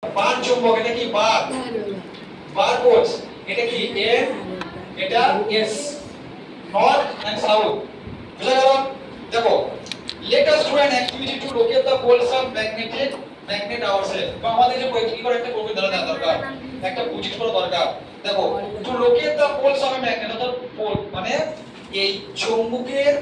বার চুম্বক, এটা কি বার, বার পোলস, এটা কি এন, এটা এস, নর্থ এন্ড সাউথ। বুঝা গেল? দেখো, let us do an activity to locate the poles of magnet ourselves। তো আমাদের যে কি করে একটা প্রবলেম ধরা দরকার, একটা বুঝিস করা দরকার। দেখো, to locate the poles of a magnet, অর্থাৎ পোল মানে এই চুম্বকের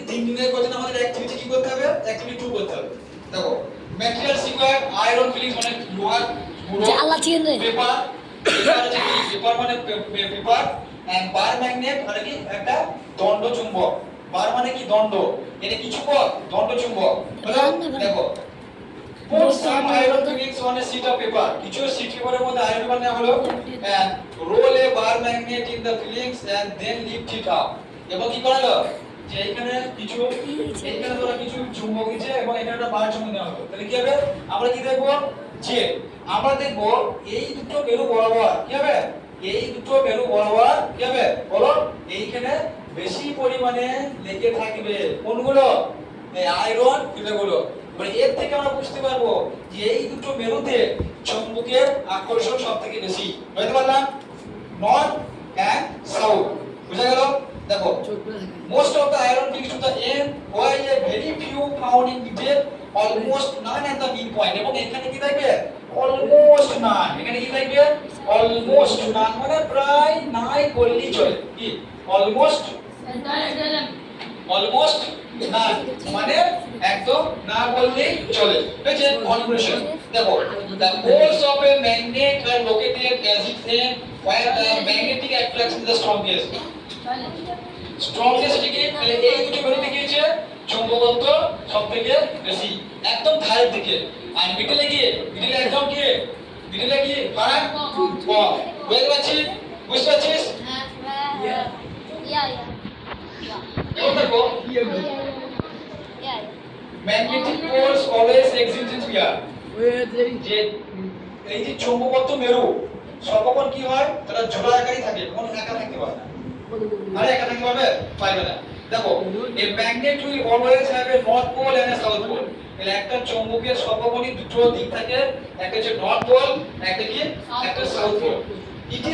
দিক নির্ণয় করতে আমাদের অ্যাক্টিভিটি কি করতে হবে, অ্যাক্টিভিটি 2 করতে হবে। দেখো, ম্যাটেরিয়ালস রিকোয়ার্ড আয়রন ফিলিংস মানে লোহার গুঁড়ো, পেপার, পেপার মানে পেপার, এন্ড বার ম্যাগনেট মানে কি একটা দণ্ড চুম্বক। বার মানে কি দণ্ড, এটা কি চুম্বক, দণ্ড চুম্বক। দেখো, put some iron fillings on a sheet of paper, কিছু sheet পেপারের মধ্যে আয়রন বানানো হলো, and roll a bar magnet in the fillings and then lift it up। এবং কি করা হলো, যে এখানে ধরো কিছু চুম্বক আছে এবং এখানে একটা বার চুম্বক দেওয়া হলো। তাহলে কি হবে, আমরা কি দেখবো, যে আমরা দেখবো এই দুটো মেরু বরাবর কি হবে, এই দুটো মেরু বরাবর কি হবে বলো, এইখানে বেশি পরিমাণে লেগে থাকবে কোনগুলো, এই আয়রন ফিলারগুলো। মানে এর থেকে আমরা বুঝতে পারবো যে এই দুটো মেরুতে চুম্বকের আকর্ষণ সবথেকে বেশি। বুঝতে পারলাম? North and south. বুঝা গেল? দেখো, most of the iron fixed to the end while a very few found in detail, almost none at the midpoint। এবং এখানে কি থাকবে, almost none। এখানে কি থাকবে, almost none মানে প্রায় নাই বললেই চলে। কি almost none মানে একদম না বললেই চলে। বুঝছে? কনক্লুশন দেখো, the poles of a magnet are located as it is where the magnetic attraction is the strongest। Strongest দিকে, তাহলে এই দুটো মেরুতে কি আছে, চুম্বকত্ব সবথেকে বেশি একদম ধারের দিকে। আর মিডলে একদম কি, মিডলে কি ফারাক কম। বুঝতে পারছিস? বুঝতে পারছিস? দেখো, magnetic poles always exist in here. যে এই যে চুম্বকত্ব মেরু সর্বক্ষণ কি হয়, তারা জোড়া আকারই থাকে, কোনো একা থাকতে পারে না। আরে একা থাকতে পারবে না। দেখো, a magnet will always have a north pole and a south pole। তাহলে একটা চৌম্বকের সর্বক্ষণই দুটো দিক থাকে, একটা হচ্ছে নর্থ পোল, একটা কি, একটা সাউথ পোল।